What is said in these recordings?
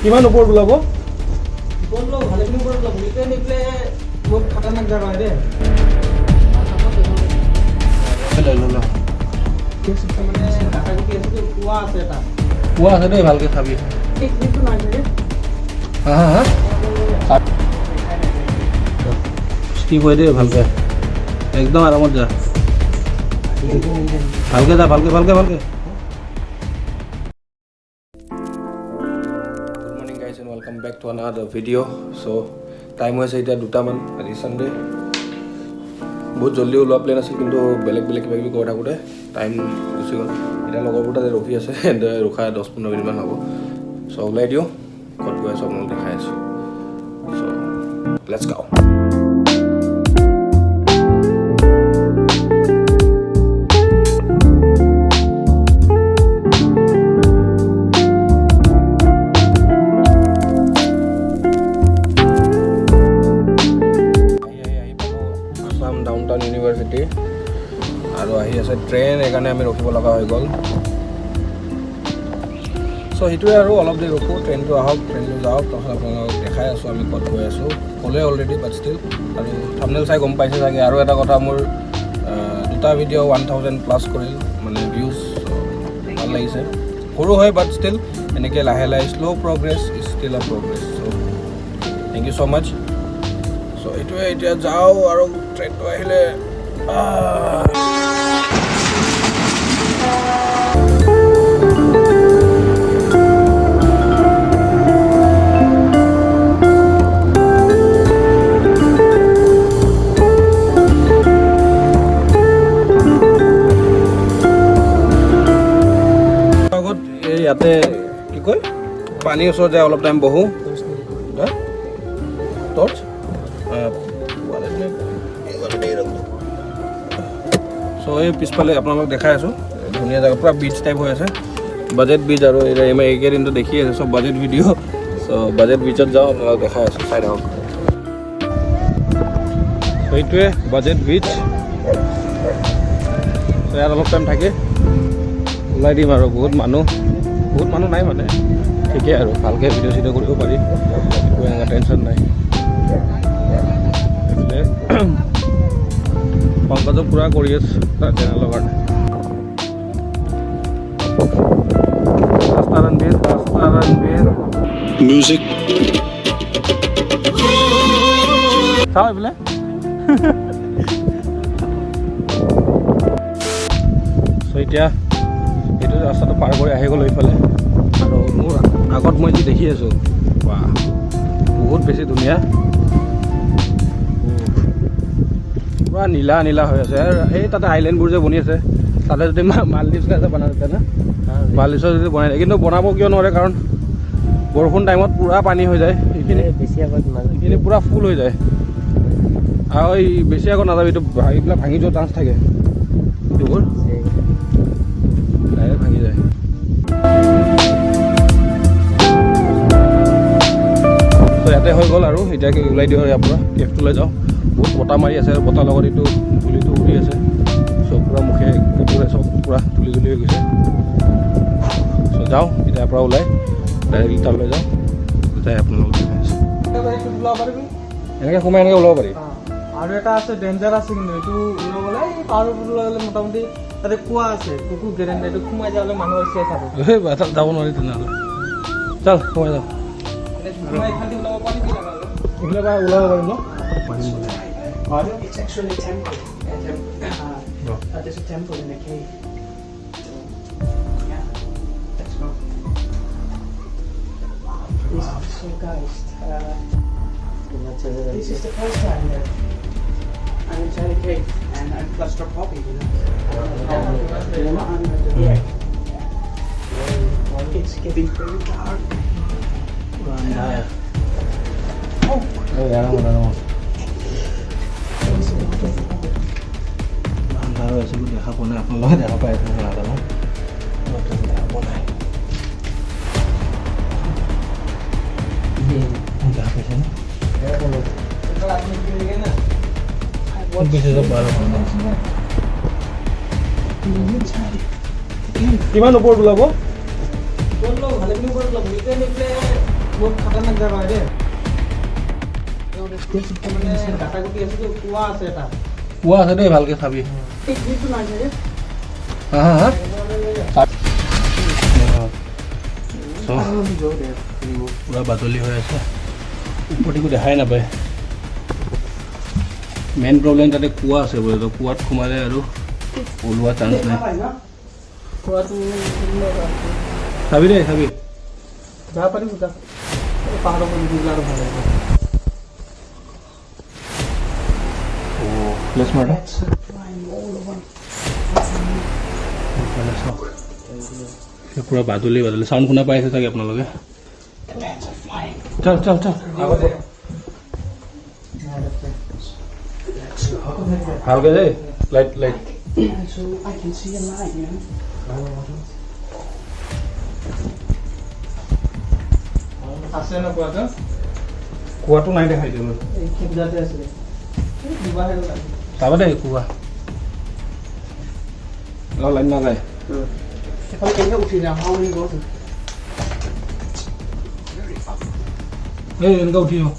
কিমান ওপৰত ওলাব? বললো ভালেখিনি ওপৰত ওলাব। এতিয়া নিপলে বহুত খাতাৰনাক জাগা হয় দে। ল মানে কাটাকুটি আছে, কুৱা আছে এটা। কুৱা আছে দেই, ভালকৈ চাবি। এইটো নাই চাগে। হা হা হা স্কিপ হৈ দেই, ভালকৈ একদম আৰামত যা, ভালকৈ যা, ভালকৈ ভালকৈ ভালকৈ। Good morning guys and welcome back to another video'. So' time হৈছে এতিয়া 2টামান, আজি ছানডে। বহুত জল্দি ওলোৱা প্লেন আছিল, কিন্তু বেলেগ বেলেগ কিবা কিবি কৰি থাকোঁতে টাইম গুচি গ'ল। এতিয়া লগৰবোৰ তাতে ৰখি আছে, ৰখা 10-15 মিনিটমান হ'ব। চ' ওলাই দিওঁ, ক'ত গৈ আছোঁ আপোনালোক দেখাই আছোঁ। চ' লেটছ গো। ডাউনটাউন ইউনিভাৰ্চিটি আৰু আহি আছে ট্ৰেইন, সেইকাৰণে আমি ৰখিব লগা হৈ গ'ল। চ' সেইটোৱে আৰু অলপ দেৰি ৰখোঁ, ট্ৰেইনটো আহক, ট্ৰেইনটো যাওক, তাৰপিছত আপোনালোকক দেখাই আছোঁ আমি ক'ত গৈ আছোঁ। ক'লে অলৰেডি বাট ষ্টিল, আৰু থাম্বনেল চাই গম পাইছে চাগে। আৰু এটা কথা, মোৰ 2টা ভিডিঅ' 1000+ কৰিল মানে ভিউজ, ভাল লাগিছে। সৰু হয় বাট ষ্টিল এনেকৈ লাহে লাহে slow' progress is still a progress. So' thank you so' much. So' এইটোৱে, এতিয়া যাওঁ আৰু ট্ৰেইনটো আহিলে আগত এই ইয়াতে কি কয়, পানীৰ ওচৰত যায় অলপ টাইম বহোঁ। টৰ্চ চ' এই পিছফালে আপোনালোকক দেখাই আছোঁ, ধুনীয়া জেগা, পূৰা বিচ টাইপ হৈ আছে, বাজেট বিচ। আৰু এইকেইদিনটো দেখি আছে চব বাজেট ভিডিঅ'। চ' বাজেট বিচত যাওঁ, আপোনালোকক দেখাই আছোঁ, চাই থাকক। সেইটোৱে বাজেট বিচ। চ' ইয়াত অলপ টাইম থাকে, ওলাই দিম আৰু। বহুত মানুহ নাই মানে, ঠিকেই আৰু ভালকৈ ভিডিঅ' চিডিঅ' কৰিব পাৰি, একো এনেকুৱা টেনশ্যন নাই। পংকজো পূৰা কৰি আছে তাৰ চেনেলৰ কাৰণে। ৰাস্তা ৰণবীৰ মিউজিক চাওঁ এইফালে। চ' এতিয়া এইটো ৰাস্তাটো পাৰ কৰি আহি গ'লোঁ এইফালে, আৰু মোৰ আগত মই যি দেখি আছোঁ, বা বহুত বেছি ধুনীয়া, পুৰা নীলা নীলা হৈ আছে। আৰু এই তাতে আইলেণ্ডবোৰ যে বনি আছে, তাতে যদি মালদ্বীপছ যে বনাই দিছে না, মালদ্বীপছৰ যদি বনাই দিয়ে, কিন্তু বনাব কিয় নোৱাৰে, কাৰণ বৰষুণ টাইমত পূৰা পানী হৈ যায়, এইখিনি পূৰা ফুল হৈ যায়। আৰু এই বেছি আগত নাযাবি, এইবিলাক ভাঙি যোৱা চান্স থাকে, এইবোৰ ডাইৰেক্ট ভাঙি যায়। ত' ইয়াতে হৈ গ'ল, আৰু এতিয়া ওলাই দিওঁ ইয়াৰ পৰা, কেফটোলৈ যাওঁ। বহুত বতাহ মাৰি আছে, আৰু বতাহ লগত এইটো ধূলিটো উৰি আছে, চব পূৰা মুখে কাপোৰে চব পূৰা ধূলি হৈ গৈছে। চ' যাওঁ ইয়াৰ পৰা ওলাই ডাইৰেক্ট তালৈ যাওঁ, যাই আপোনালোকক দেখাই আছোঁ। এনেকৈ সোমাই এনেকৈ ওলাব পাৰি। আৰু এটা আছে ডেঞ্জাৰ আছে, কিন্তু এইটো ওলাবলৈ পাহাৰৰ ওপৰত ওলাবলৈ মোটামুটি তাতে কুৱা আছে, কুকুৰ গেৰেণ্টি, এইটো সোমাই যাবলৈ মানুহৰ চেফ হ'ব। তাত যাব নোৱাৰি তেনেহ'লে, চাল সোমাই যাওঁ। এইফালে পৰা ওলাব পাৰিম ন? It's actually a temple. There's a temple in a cave. Yeah, let's go. So guys, this is the first time that I'm inside a cave and I'm claustrophobic, you know. Yeah. It's getting very dark. Oh. আন্ধাৰ হৈছে বুলি দেখা পোৱা নাই, আপোনালোকে দেখা পাই আছে নাজানো, দেখা পোৱা নাই। দেখা পাইছে ন? কিমান ওপৰত ওলাব? ভালেখিনি ওপৰত ওলাব। বহুত খতৰনাক জাগা হয় দেই গাটাগুটি আছে তো কুয়া আছে এটা কুয়া আছে দেই ভালকে চাবি হা হা হা পুৰা বাদলি হৈ আছে ওপৰটিকো দেখাই নাপায় মেইন প্ৰব্লেম তাতে কুৱা আছে বোলে তো কুৱাত সোমালে আৰু ওলোৱা চান্স নাই চাবি দেই চাবি যাব পাৰিম দুটা পাহাৰৰ পৰা দিলে আৰু ভাল লাগিব প্লেছ মাৰ পুৰা বাদলি বাদলি চাউণ্ড শুনা পাইছে চাগে আপোনালোকে চল চল চল ভালকে দেই লাইট লাইট আছে না কুয়াটা কুৱাটো নাই দেখাই দিলো এই খেপজাতে আছে দুবাৰ চাবা দেই কুৱা লাইট নাযায় সেফালে কেনেকৈ উঠি যাম হাউলি গছ এই এনেকুৱা উঠি যাওঁ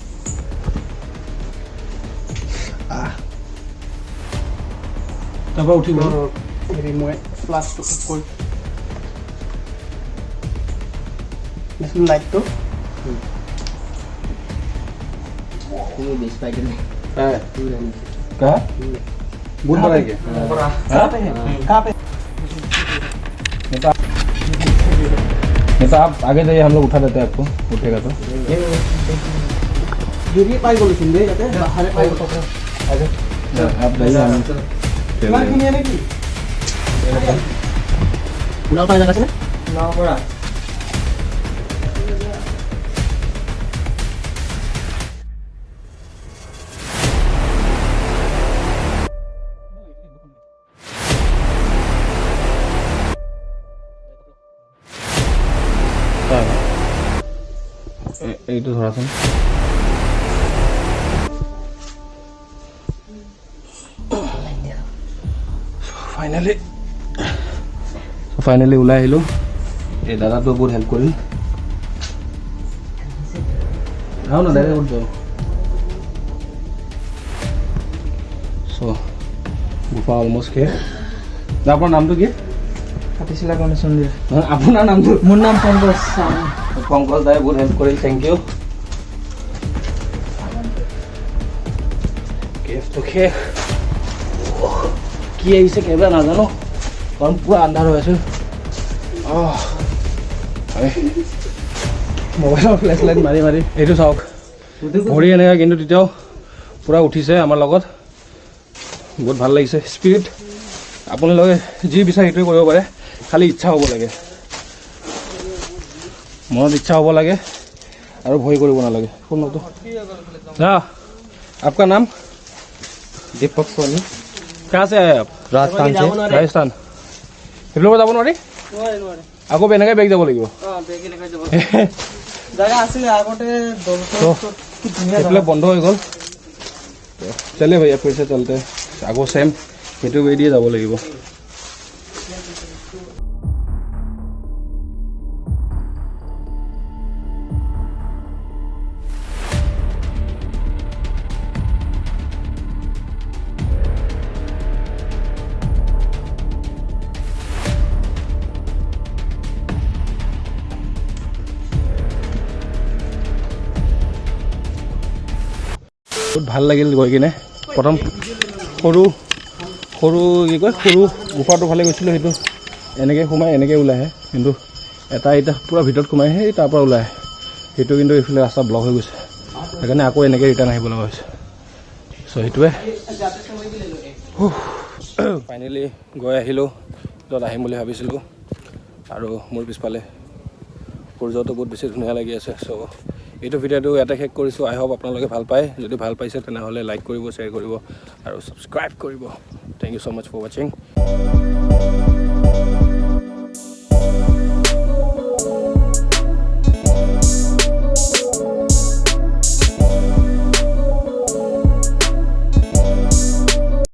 তাৰপৰা উঠিব হেৰি মই ফ্লাছটো কৈ লাইটটো कहा बहुत बड़ा है क्या नेता आप आगे जाइए हम लोग उठा देते हैं आपको उठेगा तो पाई गलो सुन बाहर पाई आप जाइए हम नाव पाई जगह से नाव पड़ा এইটো ধৰাচোন ফাইনেলি ওলাই আহিলোঁ এই দাদাটোৱে বহুত হেল্প কৰিল আহো না ডাইৰেক্ট উঠ যাওঁ চ' গুফা অলমষ্ট শেষ আপোনাৰ নামটো কি কাটিছিলা গণেশ মন্দিৰ আপোনাৰ নামটো মোৰ নাম পংকজ পংকজ দাই বহুত হেল্প কৰিল থেংক ইউ কেছটো শেষ কি আহিছে কেইবাৰ নাজানো কাৰণ পুৰা আন্ধাৰ হৈ আছিল মোবাইলৰ ফ্লেছ লাইট মাৰি মাৰি এইটো চাওক ভৰি এনেকৈ কিন্তু তেতিয়াও পূৰা উঠিছে আমাৰ লগত বহুত ভাল লাগিছে স্পিৰিট আপোনালোকে যি বিচাৰে সেইটোৱে কৰিব পাৰে খালি ইচ্ছা হ'ব লাগে মনত ইচ্ছা হ'ব লাগে আৰু ভয় কৰিব নালাগে শুনতো आपका नाम दीपक सोनी कहाँ से आए आप राजस्थान से राजस्थान সেইফালে যাব নোৱাৰি আকৌ এনেকৈ বেগ যাব লাগিব জাগা আছিলে আগতে সেইফালে বন্ধ হৈ গ'ল চলে ভैया फिर से चलते আকৌ সেম সেইটো ৱে দিয়ে যাব লাগিব বহুত ভাল লাগিল গৈ কিনে প্ৰথম সৰু সৰু কি কয় সৰু গুফাটো ফালে গৈছিলোঁ সেইটো এনেকৈ সোমাই এনেকৈ ওলাই আহে কিন্তু এটা এতিয়া পূৰা ভিতৰত সোমাই সেই তাৰ পৰা ওলাই আহে সেইটো কিন্তু এইফালে ৰাস্তা ব্লক হৈ গৈছে সেইকাৰণে আকৌ এনেকৈ ৰিটাৰ্ণ আহিব লগা হৈছে চ' সেইটোৱে ফাইনেলি গৈ আহিলোঁ য'ত আহিম বুলি ভাবিছিলোঁ আৰু মোৰ পিছফালে সূৰ্যটো বহুত বেছি ধুনীয়া লাগি আছে চ' এইটো ভিডিঅ'টো ইয়াতে শেষ কৰিছোঁ আই হোপ আপোনালোকে ভাল পায় যদি ভাল পাইছে তেনেহ'লে লাইক কৰিব শ্বেয়াৰ কৰিব আৰু ছাবস্ক্ৰাইব কৰিব thank you so' much for ৱাচিং